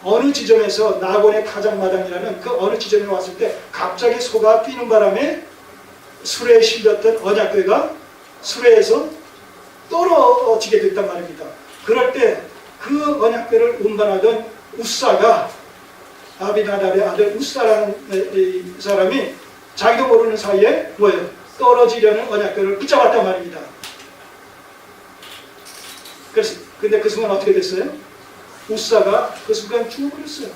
어느 지점에서 낙원의 가장마당이라는 그 어느 지점에 왔을 때 갑자기 소가 뛰는 바람에 수레에 실렸던 언약궤가 수레에서 떨어지게 됐단 말입니다. 그럴 때 그 언약궤를 운반하던 우사가, 아비나답의 아들 우사라는 사람이 자기도 모르는 사이에 뭐예요? 떨어지려는 언약궤를 붙잡았단 말입니다. 그래서 근데 그 순간 어떻게 됐어요? 우사가 그 순간 죽어버렸어요.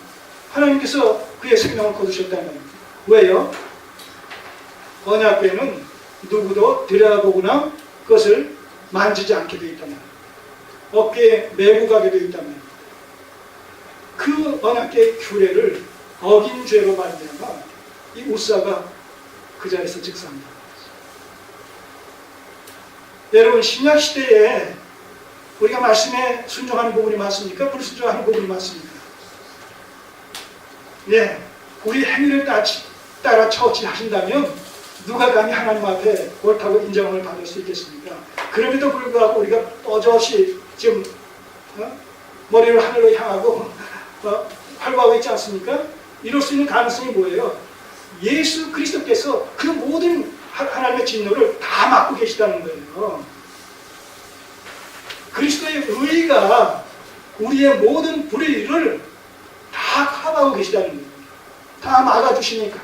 하나님께서 그의 생명을 거두셨다는 말입니다. 왜요? 언약궤는 누구도 들여다보거나 그것을 만지지 않게 되어 있단 말이에요. 어깨에 메고 가게 되어 있단 말이에요. 그 언약궤의 규례를 어긴 죄로 말미암아 이 우사가 그 자리에서 즉사합니다. 여러분, 신약시대에 우리가 말씀에 순종하는 부분이 많습니까? 불순종하는 부분이 많습니까? 네, 우리 행위를 따라 처치하신다면 누가 감히 하나님 앞에 옳다고 인정을 받을 수 있겠습니까? 그럼에도 불구하고 우리가 버젓이 지금 머리를 하늘로 향하고 활보하고 있지 않습니까? 이럴 수 있는 가능성이 뭐예요? 예수 그리스도께서 그 모든 하나님의 진노를 다 맡고 계시다는 거예요. 그리스도의 의가 우리의 모든 불의를 다 커버하고 계시다는 거예요. 다 막아주시니까.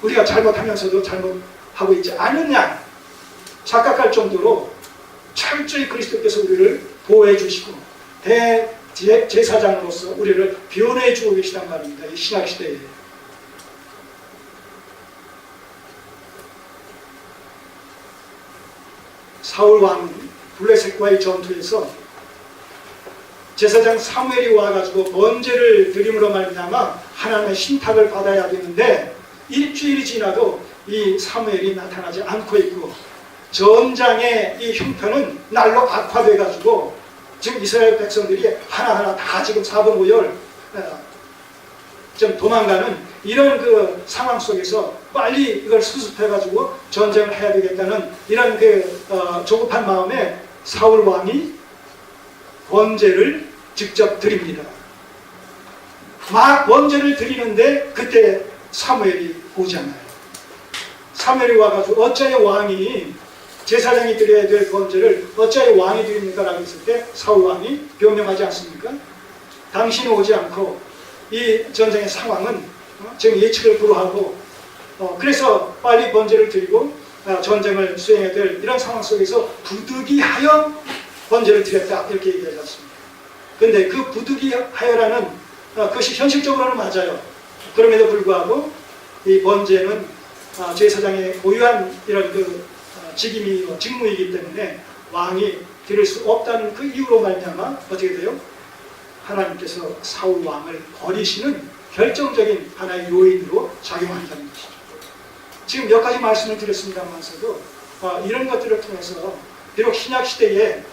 우리가 잘못하면서도 잘못하고 있지 않느냐 착각할 정도로 철저히 그리스도께서 우리를 보호해 주시고 대제사장으로서 우리를 변호해 주고 계시단 말입니다. 이 신약시대에. 사울 왕 블레셋과의 전투에서 제사장 사무엘이 와가지고 번제를 드림으로 말미암아 하나님의 신탁을 받아야 되는데 일주일이 지나도 이 사무엘이 나타나지 않고 있고 전장의 이 형편은 날로 악화돼가지고 지금 이스라엘 백성들이 하나하나 다 지금 4분 5열 좀 도망가는 이런 그 상황 속에서 빨리 이걸 수습해가지고 전쟁을 해야 되겠다는 이런 그 조급한 마음에 사울 왕이 번제를 직접 드립니다. 막 번제를 드리는데 그때 사무엘이 오잖아요. 사무엘이 와가지고 어찌하여 왕이 제사장이 드려야 될 번제를 어찌하여 왕이 드립니까? 라고 했을 때 사울 왕이 변명하지 않습니까? 당신이 오지 않고 이 전쟁의 상황은 지금 예측을 불허하고 그래서 빨리 번제를 드리고 전쟁을 수행해야 될 이런 상황 속에서 부득이하여 번제를 드렸다 이렇게 얘기하지 않습니다. 근데 그 부득이하여라는 그것이 현실적으로는 맞아요. 그럼에도 불구하고 이 번제는 제사장의 고유한 이런 그 직무이기 때문에 왕이 드릴 수 없다는 그 이유로 말미암아 어떻게 돼요? 하나님께서 사울 왕을 버리시는 결정적인 하나의 요인으로 작용한다는 것이죠. 지금 몇 가지 말씀을 드렸습니다만서도 이런 것들을 통해서 비록 신약시대에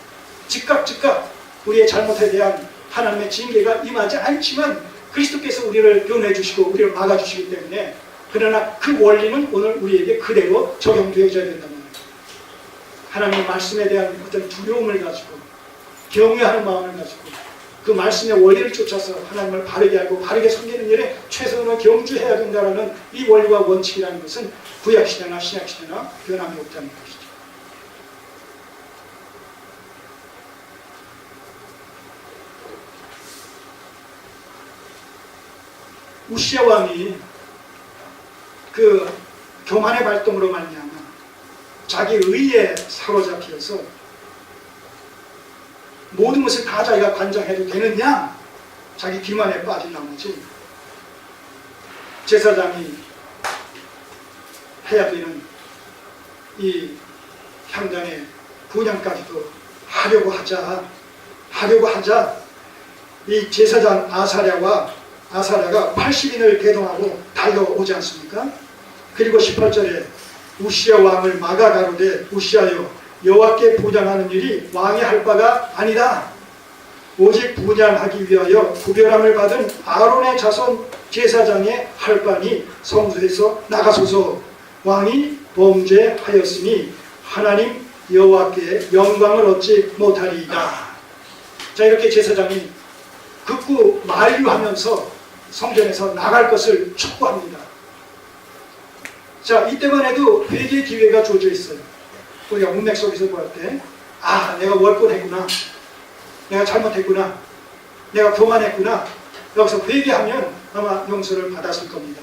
즉각 우리의 잘못에 대한 하나님의 징계가 임하지 않지만 그리스도께서 우리를 변호해 주시고 우리를 막아주시기 때문에 그러나 그 원리는 오늘 우리에게 그대로 적용되어져야 된다는 거예요. 하나님의 말씀에 대한 어떤 두려움을 가지고 경외하는 마음을 가지고 그 말씀의 원리를 쫓아서 하나님을 바르게 알고 바르게 섬기는 일에 최선을 경주해야 된다는 이 원리와 원칙이라는 것은 구약시대나 신약시대나 변함이 없다는 것이죠. 우시야 왕이 그 교만의 발동으로 말미암아 자기 의에 사로잡혀서 모든 것을 다 자기가 관장해도 되느냐 자기 기만에 빠진 나머지 제사장이 해야 되는 이 향단의 분양까지도 하려고 하자 이 제사장 아사랴가 80인을 대동하고 달려오지 않습니까? 그리고 18절에 우시야 왕을 막아 가로되 우시야여 여호와께 분양하는 일이 왕이 할 바가 아니다. 오직 분양하기 위하여 구별함을 받은 아론의 자손 제사장의 할 바니 성소에서 나가소서. 왕이 범죄하였으니 하나님 여호와께 영광을 얻지 못하리이다. 자, 이렇게 제사장이 극구 만류하면서 성전에서 나갈 것을 촉구합니다. 자, 이때만 해도 회개의 기회가 주어져 있어요. 우리가 문맥 속에서 볼 때, 아, 내가 월권했구나, 내가 잘못했구나, 내가 교만했구나, 여기서 회개하면 아마 용서를 받았을 겁니다.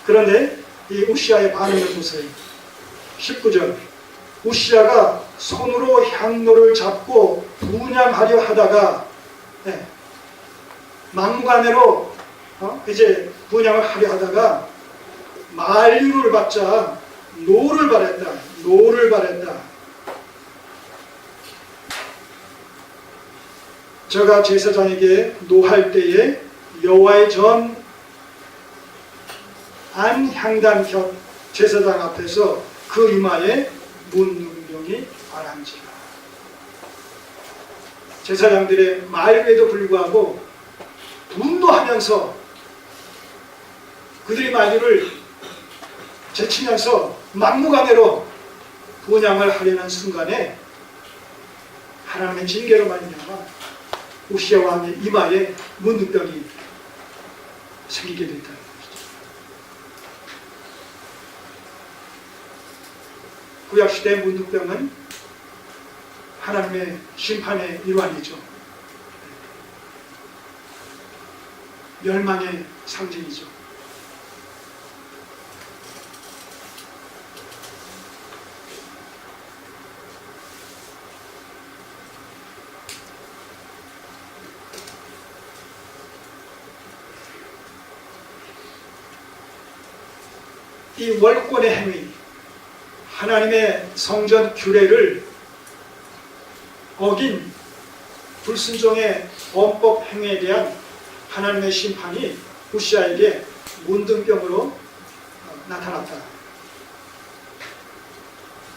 그런데 이 우시아의 반응을 보세요. 19절, 우시아가 손으로 향로를 잡고 분향하려 하다가, 막무가내로 이제 분향을 하려 하다가 만류를 받자 노를 바랬다. 노를 바랬다. 저가 제사장에게 노할 때에 여호와의 전 안향단 곁 제사장 앞에서 그 이마에 문둥병이 바람지라. 제사장들의 말에도 불구하고 분노하면서 그들이 만류를 제치면서 막무가내로 분향을 하려는 순간에 하나님의 징계로 말미암아 우시아 왕의 이마에 문둥병이 생기게 됐다는 것이죠. 구약시대의 문둥병은 하나님의 심판의 일환이죠. 멸망의 상징이죠. 이 월권의 행위, 하나님의 성전 규례를 어긴 불순종의 범법 행위에 대한 하나님의 심판이 우시아에게 문둥병으로 나타났다.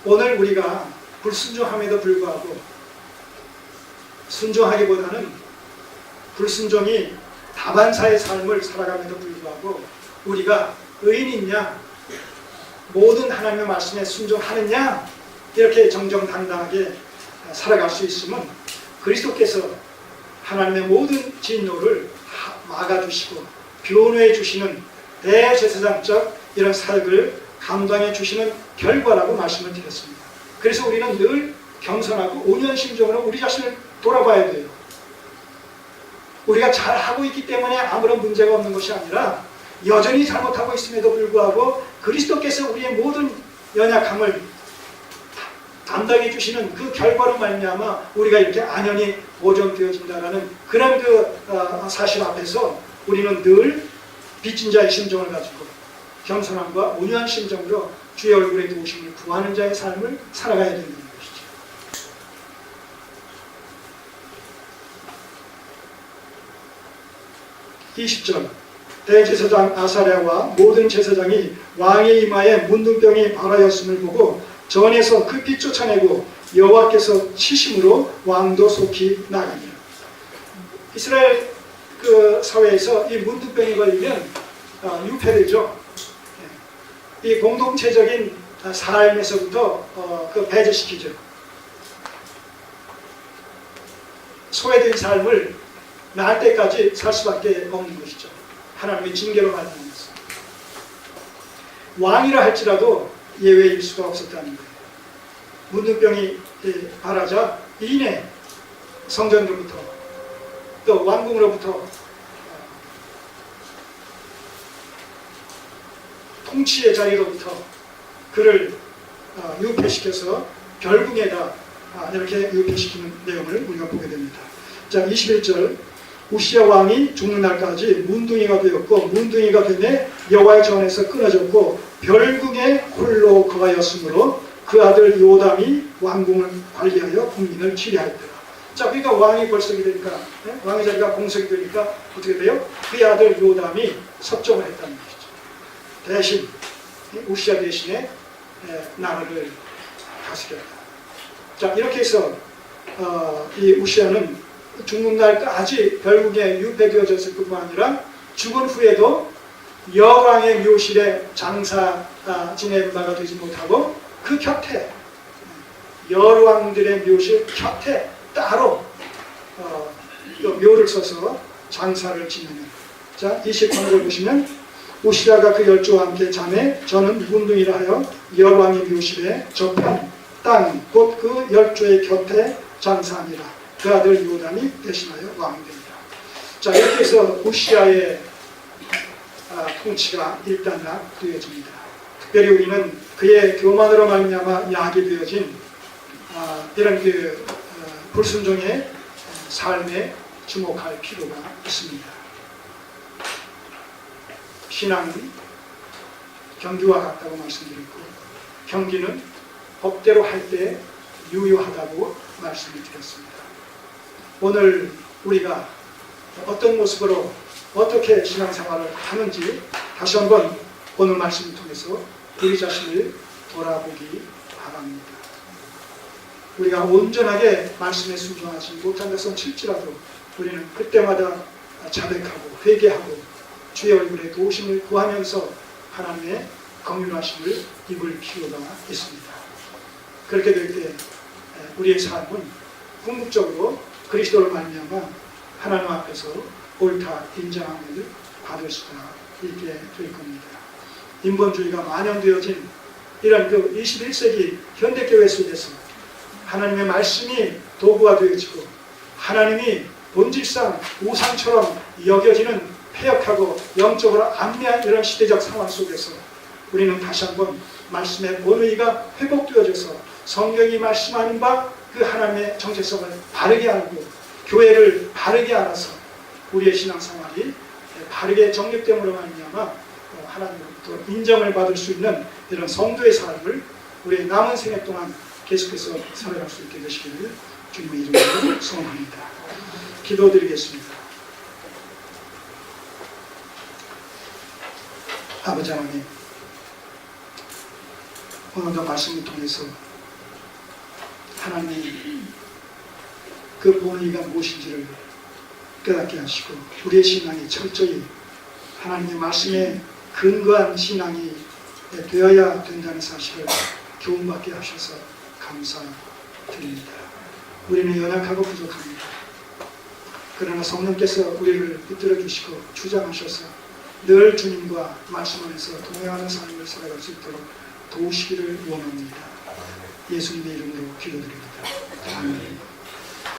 오늘 우리가 불순종함에도 불구하고 순종하기보다는 불순종이 다반사의 삶을 살아감에도 불구하고 우리가 의인이냐, 모든 하나님의 말씀에 순종하느냐, 이렇게 정정당당하게 살아갈 수 있으면 그리스도께서 하나님의 모든 진노를 막아주시고 변호해 주시는 대제사장적 이런 사역을 감당해 주시는 결과라고 말씀을 드렸습니다. 그래서 우리는 늘 겸손하고 온유한 심정으로 우리 자신을 돌아봐야 돼요. 우리가 잘하고 있기 때문에 아무런 문제가 없는 것이 아니라 여전히 잘못하고 있음에도 불구하고 그리스도께서 우리의 모든 연약함을 담당해 주시는 그 결과로 말미암아 우리가 이렇게 안연히 보존되어진다라는 그런 사실 앞에서 우리는 늘 빚진 자의 심정을 가지고 겸손함과 온유한 심정으로 주의 얼굴에 도우심을 구하는 자의 삶을 살아가야 된다는 것이죠. 이 20절, 대제사장 아사랴와 모든 제사장이 왕의 이마에 문둥병이 발하였음을 보고 전에서 급히 쫓아내고 여호와께서 치심으로 왕도 속히 나가니라. 이스라엘 그 사회에서 이 문둥병이 걸리면 유폐되죠. 이 공동체적인 삶에서부터 배제시키죠. 소외된 삶을 날 때까지 살 수밖에 없는 것이죠. 하나님의 징계로 말미암아서 왕이라 할지라도 예외일 수가 없었다는 거예요. 문둥병이 발하자 이내 성전으로부터 또 왕궁으로부터 통치의 자리로부터 그를 유폐시켜서 별궁에다 이렇게 유폐시키는 내용을 우리가 보게 됩니다. 자, 21절, 우시아 왕이 죽는 날까지 문둥이가 되었고 문둥이가 되매 여호와의 전에서 끊어졌고 별궁에 홀로 거하였으므로 그 아들 요담이 왕궁을 관리하여 국민을 치리하였더라. 자, 그러니까 왕이 벌석이 되니까, 왕의 자리가 공석이 되니까 어떻게 돼요? 그의 아들 요담이 섭정을 했다는 것이죠. 대신 우시아 대신에 나라를 다스렸다. 자, 이렇게 해서 이 우시아는 죽는 날까지 별궁에 유폐되어졌을 뿐만 아니라 죽은 후에도 여왕의 묘실에 장사 지낸 바가 되지 못하고 그 곁에 여왕들의 묘실 곁에 따로 묘를 써서 장사를 지내는. 자, 23절 보시면 우시아가 그 열조와 함께 자매 저는 문둥이라 하여 열왕의 묘실에 접한 땅 곧 그 열조의 곁에 장사하니라. 그 아들 요담이 대신하여 왕이 됩니다. 자, 이렇게 해서 우시아의 통치가 일단락되어집니다. 특별히 우리는 그의 교만으로 말미암아 약이 되어진 이런 불순종의 삶에 주목할 필요가 있습니다. 신앙은 경기와 같다고 말씀드렸고, 경기는 법대로 할 때 유효하다고 말씀을 드렸습니다. 오늘 우리가 어떤 모습으로 어떻게 신앙생활을 하는지 다시 한번 오늘 말씀을 통해서 우리 자신을 돌아보기 바랍니다. 우리가 온전하게 말씀에 순종하지 못한다 칠지라도 우리는 그때마다 자백하고 회개하고 주의 얼굴에 도우심을 구하면서 하나님의 긍휼하심을 입을 필요가 있습니다. 그렇게 될 때 우리의 삶은 궁극적으로 그리스도를 말미암아 하나님 앞에서 옳다 인정함을 받을 수가 있게 될 겁니다. 인본주의가 만연되어진 이런 21세기 현대교회 속에서 하나님의 말씀이 도구가 되어지고 하나님이 본질상 우상처럼 여겨지는 폐역하고 영적으로 안미한 이런 시대적 상황 속에서 우리는 다시 한번 말씀의 본의가 회복되어져서 성경이 말씀하는 바 그 하나님의 정체성을 바르게 알고 교회를 바르게 알아서 우리의 신앙생활이 바르게 정립됨으로 말미암아 하나님으로부터 인정을 받을 수 있는 이런 성도의 삶을 우리의 남은 생애 동안 계속해서 살아갈 수 있게 되시기를 주님의 이름으로 소원합니다. 기도드리겠습니다. 아버지 하나님, 오늘도 말씀을 통해서 하나님이 그 본의가 무엇인지를 깨닫게 하시고 우리의 신앙이 철저히 하나님의 말씀에 근거한 신앙이 되어야 된다는 사실을 교훈받게 하셔서 감사드립니다. 우리는 연약하고 부족합니다. 그러나 성령께서 우리를 붙들어 주시고 주장하셔서 늘 주님과 말씀 안에서 동행하는 삶을 살아갈 수 있도록 도우시기를 원합니다. 예수님의 이름으로 기도드립니다. 아멘.